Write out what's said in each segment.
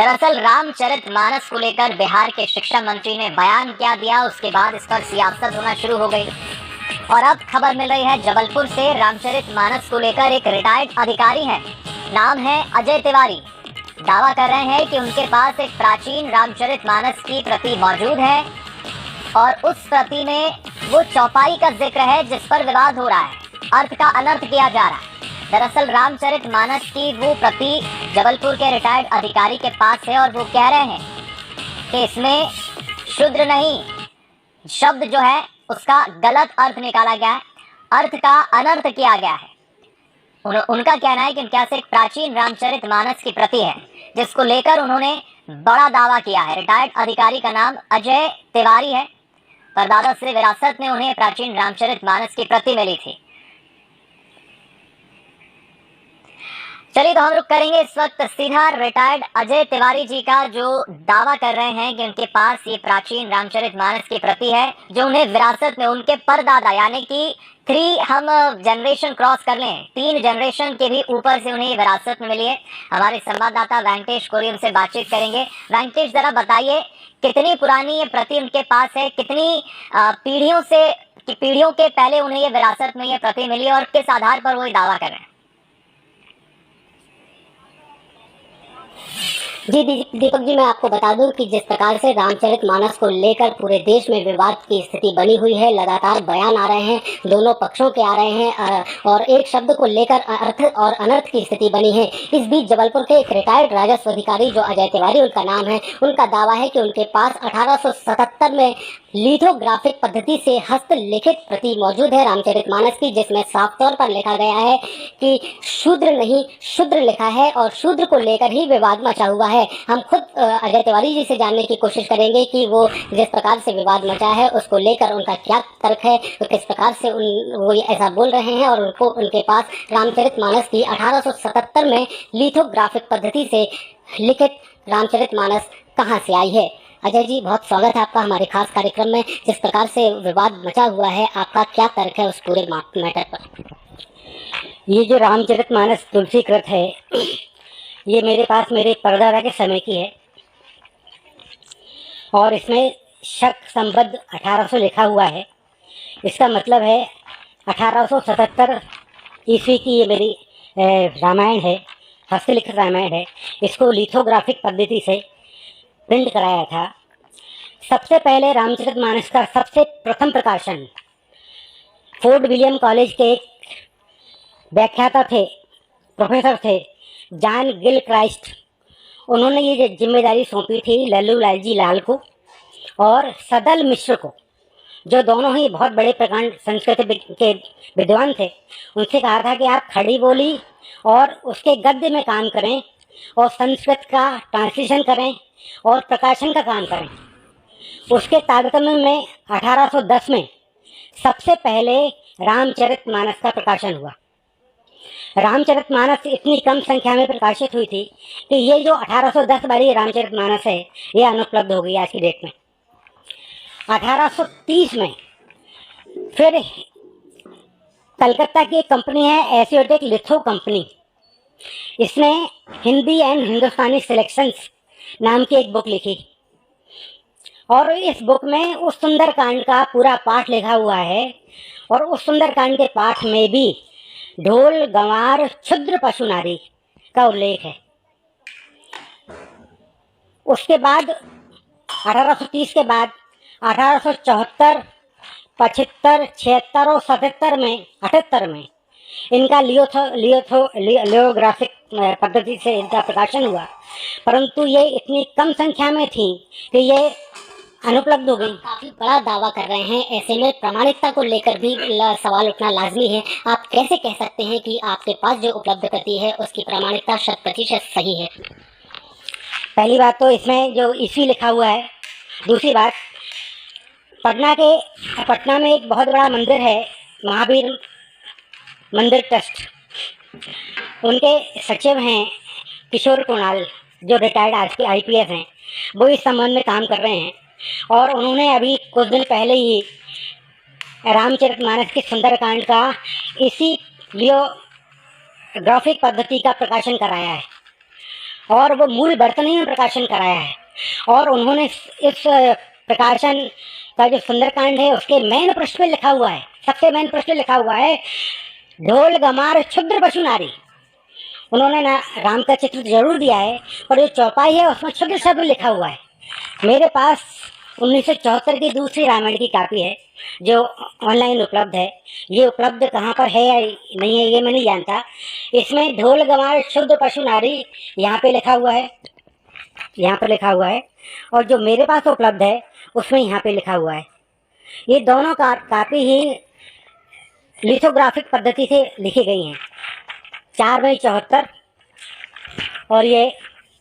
दरअसल रामचरितमानस को लेकर बिहार के शिक्षा मंत्री ने बयान क्या दिया, उसके बाद इस पर सियासत होना शुरू हो गई। और अब खबर मिल रही है जबलपुर से। रामचरितमानस को लेकर एक रिटायर्ड अधिकारी हैं, नाम है अजय तिवारी, दावा कर रहे हैं कि उनके पास एक प्राचीन रामचरितमानस की प्रति मौजूद है और उस प्रति में वो चौपाई का जिक्र है जिस पर विवाद हो रहा है, अर्थ का अनर्थ किया जा रहा है। दरअसल रामचरितमानस की वो प्रति जबलपुर के रिटायर्ड अधिकारी के पास है और वो कह रहे हैं कि इसमें शूद्र नहीं शब्द जो है उसका गलत अर्थ निकाला गया है, अर्थ का अनर्थ किया गया है। उनका कहना है कि उनके पास एक प्राचीन रामचरितमानस की प्रति है जिसको लेकर उन्होंने बड़ा दावा किया है। रिटायर्ड अधिकारी का नाम अजय तिवारी है। परदादा से विरासत में उन्हें प्राचीन रामचरितमानस की प्रति मिली थी। चलिए तो हम रुक करेंगे इस वक्त सीधा रिटायर्ड अजय तिवारी जी का, जो दावा कर रहे हैं कि उनके पास ये प्राचीन रामचरितमानस की प्रति है जो उन्हें विरासत में उनके परदादा यानी कि 3 हम जनरेशन क्रॉस कर लें, 3 जनरेशन के भी ऊपर से उन्हें विरासत में मिली है। हमारे संवाददाता वेंकटेश कोरी उनसे बातचीत करेंगे। वेंकटेश, जरा बताइए कितनी पुरानी ये प्रति उनके पास है, कितनी पीढ़ियों के पहले उन्हें ये विरासत में ये प्रति मिली और किस आधार पर वो ये दावा कर रहे हैं? जी दीपक जी, मैं आपको बता दूं कि जिस प्रकार से रामचरितमानस को लेकर पूरे देश में विवाद की स्थिति बनी हुई है, लगातार बयान आ रहे हैं, दोनों पक्षों के आ रहे हैं और एक शब्द को लेकर अर्थ और अनर्थ की स्थिति बनी है। इस बीच जबलपुर के एक रिटायर्ड राजस्व अधिकारी जो अजय तिवारी उनका नाम है, उनका दावा है कि उनके पास 1877 में लिथोग्राफिक पद्धति से हस्तलिखित प्रति मौजूद है रामचरितमानस की, जिसमें साफ तौर पर लिखा गया है कि शूद्र नहीं शुद्र लिखा है और शूद्र को लेकर ही विवाद मचा हुआ है। हम खुद अजय तिवारी जी से जानने की कोशिश करेंगे कि वो जिस प्रकार से विवाद मचा है उसको लेकर उनका क्या तर्क है, तो किस प्रकार से वो ऐसा बोल रहे हैं और उनके पास रामचरितमानस की 1877 में लिथोग्राफिक पद्धति से लिखित रामचरितमानस कहाँ से आई है। अजय जी, बहुत स्वागत है आपका हमारे खास कार्यक्रम में। जिस प्रकार से विवाद मचा हुआ है, आपका क्या तर्क है उस पूरे मैटर पर? ये जो रामचरितमानस तुलसीकृत है, ये मेरे पास मेरे परदादा के समय की है और इसमें शक संबद्ध 1800 लिखा हुआ है। इसका मतलब है 1877 ईस्वी की ये मेरी रामायण है, हस्तलिखित रामायण है। इसको लिथोग्राफिक पद्धति से प्रिंट कराया था। सबसे पहले रामचरितमानस का सबसे प्रथम प्रकाशन फोर्ट विलियम कॉलेज के एक व्याख्याता थे, प्रोफेसर थे, जॉन गिल क्राइस्ट। उन्होंने ये जिम्मेदारी सौंपी थी लल्लू लाल जी लाल को और सदल मिश्र को, जो दोनों ही बहुत बड़े प्रकांड संस्कृत के विद्वान थे। उनसे कहा था कि आप खड़ी बोली और उसके गद्य में काम करें और संस्कृत का ट्रांसलेशन करें और प्रकाशन का काम करें। उसके तारतम्य में 1810 में सबसे पहले रामचरितमानस का प्रकाशन हुआ। रामचरितमानस इतनी कम संख्या में प्रकाशित हुई थी कि ये जो 1810 वाली रामचरितमानस है ये अनुपलब्ध हो गई आज की डेट में। 1830 में फिर कलकत्ता की एक कंपनी है एशियोटेक लिथो कंपनी, इसने हिंदी एंड हिंदुस्तानी सिलेक्शंस नाम की एक बुक लिखी और इस बुक में उस सुंदरकांड का पूरा पाठ लिखा हुआ है और उस सुंदरकांड के पाठ में भी ढोल गंवार क्षुद्र पशु नारी का उल्लेख है। उसके बाद 1830 के बाद 1874, 75, 76 और 78 में इनका लियोग्राफिक पद्धति से इनका प्रकाशन हुआ, परंतु ये इतनी कम संख्या में थी कि ये अनुपलब्ध हो गई। काफी बड़ा दावा कर रहे हैं, ऐसे में प्रामाणिकता को लेकर भी सवाल उठना लाजमी है। आप कैसे कह सकते हैं कि आपके पास जो उपलब्ध प्रति है उसकी प्रामाणिकता 100% सही है? पहली बात तो इसमें जो ईस्वी लिखा हुआ है। दूसरी बात, पटना में एक बहुत बड़ा मंदिर है, महावीर मंदिर ट्रस्ट। उनके सचिव हैं किशोर कुणाल, जो रिटायर्ड IPS हैं। वो इस संबंध में काम कर रहे हैं और उन्होंने अभी कुछ दिन पहले ही रामचरितमानस के सुंदरकांड का इसी लियोग्राफिक पद्धति का प्रकाशन कराया है और वो मूल बर्तनी में प्रकाशन कराया है। और उन्होंने इस प्रकाशन का जो सुंदरकांड है उसके मेन पृष्ठ पे लिखा हुआ है, सबसे मेन पृष्ठ पे लिखा हुआ है ढोल गमार क्षुद्र पशु नारी। उन्होंने ना राम का चित्र जरूर दिया है, पर जो चौपाई है उसमें क्षुद्र शब्द लिखा हुआ है। मेरे पास 1974 की दूसरी रामायण की कॉपी है जो ऑनलाइन उपलब्ध है। ये उपलब्ध कहाँ पर है या नहीं है ये मैं नहीं जानता। इसमें ढोल गंवार क्षुद्र पशु नारी यहाँ पे लिखा हुआ है, यहाँ पर लिखा हुआ है, और जो मेरे पास उपलब्ध है उसमें यहाँ पे लिखा हुआ है। ये दोनों कापी ही लिथोग्राफिक पद्धति से लिखी गई हैं। 4 मई 74 और ये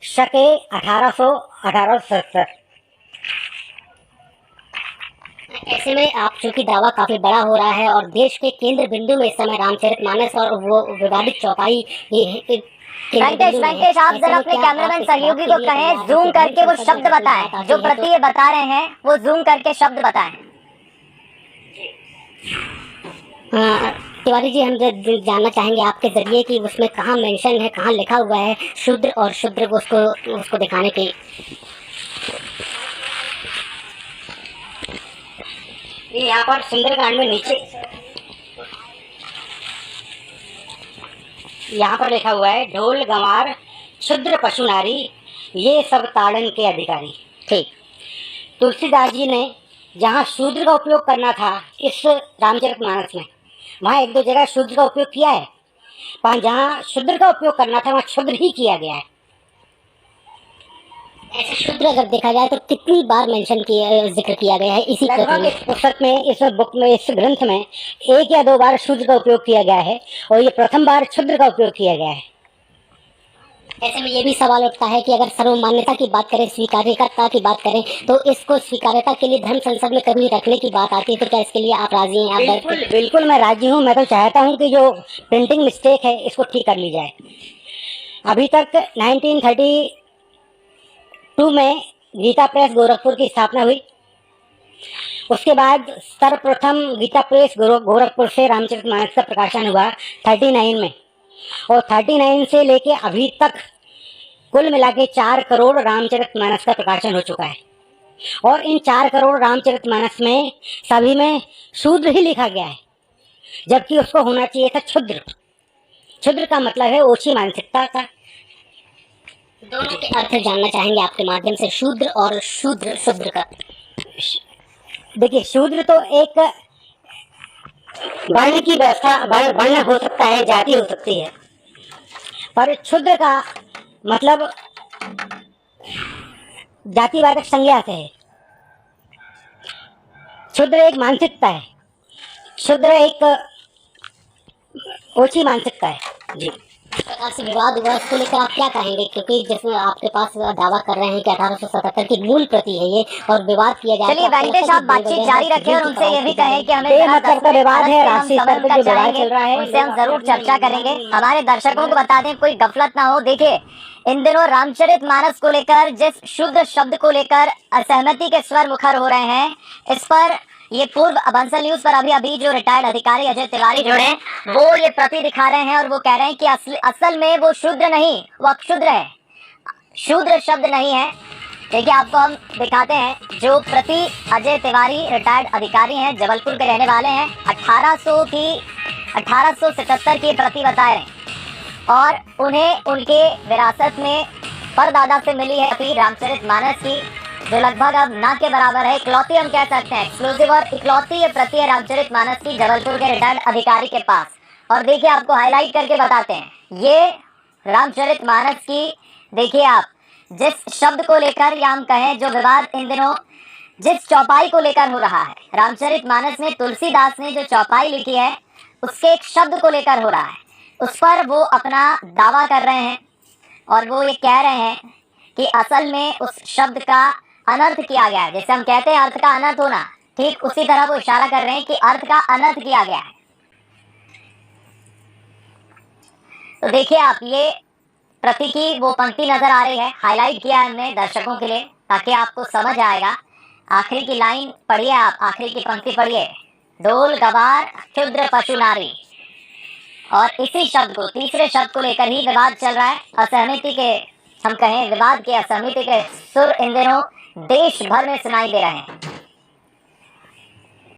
शके 1870। ऐसे में आप चूंकि दावा काफी बड़ा हो रहा है और देश के केंद्र बिंदु में इस समय रामचरितमानस और वो विवादित चौपाई वेंकटेश आप जरा अपने कैमरामैन सहयोगी को कहें जूम करके वो शब्द बताएं, जो प्रति ये बता रहे हैं वो जूम करके शब्द बताएं। तिवारी जी, हम जानना चाहेंगे आपके जरिए कि उसमें कहाँ मेंशन है, कहाँ लिखा हुआ है शूद्र और शूद्र को उसको दिखाने के। यहाँ पर सुंदरकांड में नीचे यहाँ पर लिखा हुआ है ढोल गंवार क्षुद्र पशु नारी ये सब ताड़न के अधिकारी। ठीक, तुलसीदास जी ने जहाँ शूद्र का उपयोग करना था इस रामचरितमानस में, वहाँ 1-2 जगह शूद्र का उपयोग किया है, पर जहाँ शूद्र का उपयोग करना था वहाँ क्षुद्र ही किया गया है। ऐसे शूद्र अगर देखा जाए तो कितनी बार मेंशन किया, जिक्र किया गया है इसी पुस्तक में, इस बुक में, इस ग्रंथ में 1 या 2 बार शूद्र का उपयोग किया गया है और ये प्रथम बार क्षुद्र का उपयोग किया गया है। ऐसे में ये भी सवाल उठता है कि अगर सर्वमान्यता की बात करें, स्वीकार्यता की बात करें, तो इसको स्वीकार्यता के लिए धर्म संसद में कभी रखने की बात आती है तो क्या इसके लिए आप राजी हैं? बिल्कुल बिल्कुल मैं राजी हूँ। मैं तो चाहता हूँ कि जो प्रिंटिंग मिस्टेक है इसको ठीक कर ली जाए। अभी तक 1932 में गीता प्रेस गोरखपुर की स्थापना हुई। उसके बाद सर्वप्रथम गीता प्रेस गोरखपुर से रामचरितमानस का प्रकाशन हुआ 39 में, और 39 से लेके अभी तक कुल मिला के 4 करोड़ रामचरितमानस का प्रकाशन हो चुका है। और इन 4 करोड़ रामचरितमानस में सभी में शूद्र ही लिखा गया है, जबकि उसको होना चाहिए था क्षुद्र। क्षुद्र का मतलब है ओछी मानसिकता का। दोनों के अर्थ जानना चाहेंगे आपके माध्यम से, शूद्र और शूद्र का। देखिए, शूद्र तो एक वर्ण की व्यवस्था, वर्ण हो सकता है, जाति हो सकती है, पर क्षुद्र का मतलब जातिवाचक संज्ञा से है। क्षुद्र एक मानसिकता है, क्षुद्र एक ओछी मानसिकता है। जी, प्रकार से विवाद हुआ, इसको लेकर आप क्या कहेंगे? क्योंकि जिसमें आपके पास दावा कर रहे हैं कि 1877 की मूल प्रति है ये और विवाद किया जाए। चलिए वेंकटेश, आप बातचीत जारी रखें और उनसे ये भी कहें कि हमें मतलब का विवाद है, राष्ट्रीय स्तर पर जो विवाद चल रहा है उनसे हम जरूर चर्चा करेंगे। हमारे दर्शकों को बता दें, कोई गफलत ना हो। देखिए, इन दिनों रामचरितमानस को लेकर जिस शुद्ध शब्द को लेकर असहमति के स्वर मुखर हो रहे हैं, इस पर ये पूर्व बंसल न्यूज पर अभी जो रिटायर्ड अधिकारी अजय तिवारी जुड़े, वो ये प्रति दिखा रहे हैं और वो कह रहे हैं कि असल में वो शूद्र नहीं, वो अक्षुद्र है, शूद्र शब्द नहीं है। देखिए, आपको हम दिखाते हैं। जो प्रति अजय तिवारी रिटायर्ड अधिकारी हैं, जबलपुर के रहने वाले हैं, 1877 की प्रति बताए रहे और उन्हें उनके विरासत में परदादा से मिली है अपनी रामचरितमानस की, जो लगभग अब ना के बराबर है। इकलौती हम कह सकते हैं, एक्सक्लूसिव और इकलौती ये प्रति है रामचरितमानस की जबलपुर के रिटायर्ड अधिकारी के पास। और देखिए, आपको हाईलाइट करके बताते हैं, ये रामचरितमानस की, देखिए आप, जिस शब्द को लेकर या हम कहें जो विवाद इन दिनों जिस चौपाई को लेकर हो रहा है, रामचरितमानस में तुलसीदास ने जो चौपाई लिखी है उसके एक शब्द को लेकर हो रहा है, उस पर वो अपना दावा कर रहे हैं और वो ये कह रहे हैं कि असल में उस शब्द का अनर्थ किया गया है। जैसे हम कहते हैं अर्थ का अनर्थ होना, ठीक उसी तरह वो इशारा कर रहे हैं कि अर्थ का अनर्थ किया गया है। तो देखिए आप, ये प्रति की वो पंक्ति नजर आ रही है, हाईलाइट किया है हमने दर्शकों के लिए ताकि आपको समझ आएगा। आखिरी की लाइन पढ़िए आप, आखिरी की पंक्ति पढ़िए, ढोल गवार क्षुद्र पशु नारी। और इसी शब्द को, तीसरे शब्द को लेकर ही विवाद चल रहा है, असहमति के हम कहें विवाद के असहमति के सुर इन दिनों देश भर में सुनाई दे रहे हैं।